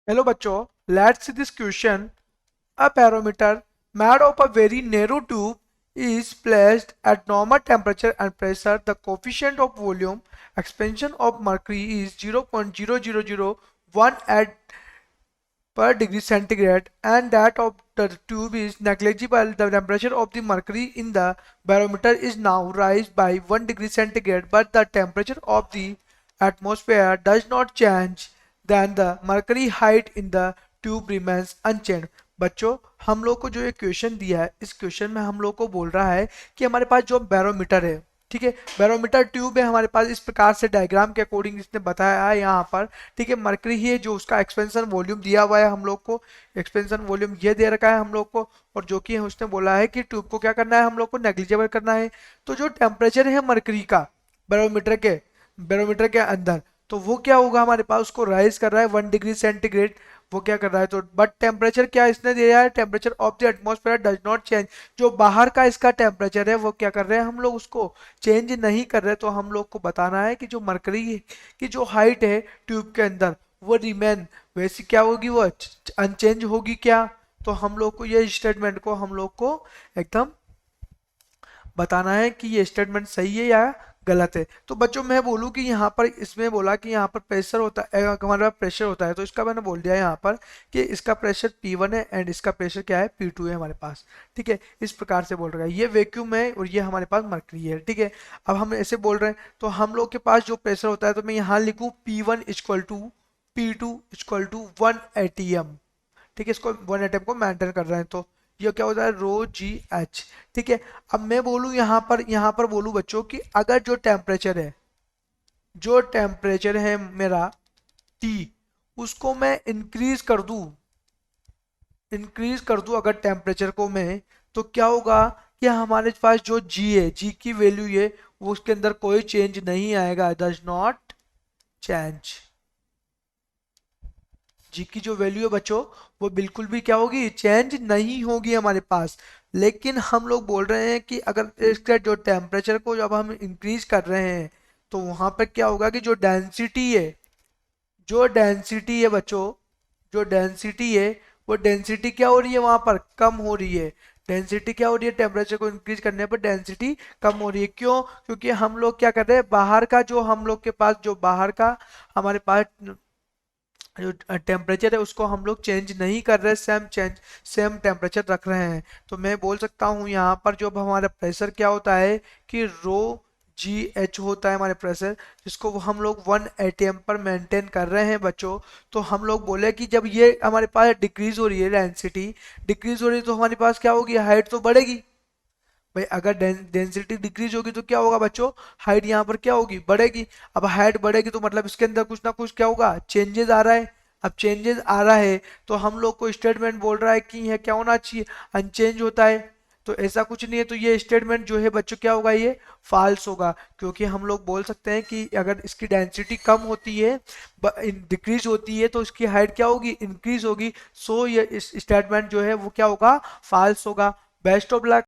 Hello बच्चों, let's see this question. A barometer made of a very narrow tube is placed at normal temperature and pressure. The coefficient of volume expansion of mercury is 0.0001 at per degree centigrade and that of the tube is negligible. The temperature of the mercury in the barometer is now raised by 1 degree centigrade, but the temperature of the atmosphere does not change. Then the mercury height in the tube remains unchanged. बच्चों, हम लोग को जो ये question दिया है, इस question में हम लोग को बोल रहा है कि हमारे पास जो बैरोमीटर है, ठीक है, बैरोमीटर ट्यूब है हमारे पास, इस प्रकार से डायग्राम के अकॉर्डिंग इसने बताया है यहाँ पर, ठीक है। मरकरी ही है जो उसका एक्सपेंशन वॉल्यूम दिया हुआ है हम लोग को, एक्सपेंशन वॉल्यूम ये दे रखा है हम लोग को, और जो कि उसने बोला है कि ट्यूब को क्या करना है, हम लोग को नेग्लिजिबल करना है। तो जो टेम्परेचर है मरकरी का बैरोमीटर के अंदर, तो वो क्या होगा, हमारे पास उसको राइज कर रहा है 1 डिग्री सेंटीग्रेड, वो क्या कर रहा है। तो बट टेम्परेचर क्या इसने दिया है, temperature of the atmosphere does not change. जो बाहर का इसका टेम्परेचर है वो क्या कर रहे हैं, हम लोग उसको चेंज नहीं कर रहे। तो हम लोग को बताना है कि जो मरकरी की जो हाइट है ट्यूब के अंदर वो रिमेन वैसी क्या होगी, वो अनचेंज होगी क्या। तो हम लोग को ये स्टेटमेंट को हम लोग को एकदम बताना है कि ये स्टेटमेंट सही है या गलत है। तो बच्चों मैं बोलूँ कि यहाँ पर इसमें बोला कि यहाँ पर प्रेशर होता है, हमारे पास प्रेशर होता है, तो इसका मैंने बोल दिया यहाँ पर कि इसका प्रेशर P1 है एंड इसका प्रेशर क्या है, P2 है हमारे पास, ठीक है। इस प्रकार से बोल रहा है, ये वैक्यूम है और ये हमारे पास मरकरी है, ठीक है। अब हम ऐसे बोल रहे हैं तो हम लोग के पास जो प्रेशर होता है, तो मैं यहाँ लिखूँ P1 equal to P2 equal to 1 atm, ठीक है। इसको 1 atm को मेंटेन कर रहे हैं, तो ये क्या होता है, रो जी एच, ठीक है। अब मैं बोलूं यहाँ पर बोलूं बच्चों कि अगर जो टेम्परेचर है मेरा टी, उसको मैं इंक्रीज कर दूं अगर टेम्परेचर को मैं, तो क्या होगा कि हमारे पास जो जी है, जी की वैल्यू है, वो उसके अंदर कोई चेंज नहीं आएगा, डज नॉट चेंज। जी की जो वैल्यू है बच्चों, वो बिल्कुल भी क्या होगी, चेंज नहीं होगी हमारे पास। लेकिन हम लोग बोल रहे हैं कि अगर इसका जो टेम्परेचर को जब हम इंक्रीज कर रहे हैं, तो वहां पर क्या होगा कि जो डेंसिटी है बच्चों, जो डेंसिटी है, वो डेंसिटी क्या हो रही है, वहां पर कम हो रही है। डेंसिटी क्या हो रही है, टेम्परेचर को इंक्रीज करने पर डेंसिटी कम हो रही है। क्यों? क्योंकि हम लोग क्या कर रहे हैं, बाहर का जो हम लोग के पास जो बाहर का हमारे पास जो टेम्परेचर है उसको हम लोग चेंज नहीं कर रहे, सेम टेम्परेचर रख रहे हैं। तो मैं बोल सकता हूँ यहाँ पर जो हमारा प्रेशर क्या होता है कि रो जी एच होता है हमारे प्रेशर, जिसको हम लोग 1 atm पर मेंटेन कर रहे हैं बच्चों। तो हम लोग बोले कि जब ये हमारे पास डिक्रीज हो रही है, डेंसिटी डिक्रीज हो रही है, तो हमारे पास क्या होगी, हाइट तो बढ़ेगी। भाई अगर डेंसिटी डिक्रीज होगी तो क्या होगा बच्चों, हाइट यहाँ पर क्या होगी, बढ़ेगी। अब हाइट बढ़ेगी तो मतलब इसके अंदर कुछ ना कुछ क्या होगा, चेंजेस आ रहा है। अब चेंजेस आ रहा है तो हम लोग को स्टेटमेंट बोल रहा है कि यह क्या होना चाहिए, अनचेंज होता है। तो ऐसा कुछ नहीं है, तो ये स्टेटमेंट जो है बच्चों क्या होगा, ये फॉल्स होगा। क्योंकि हम लोग बोल सकते हैं कि अगर इसकी डेंसिटी कम होती है, डिक्रीज होती है, तो इसकी हाइट क्या होगी, इंक्रीज होगी। सो ये इस स्टेटमेंट जो है वो क्या होगा, फॉल्स होगा। Best of luck.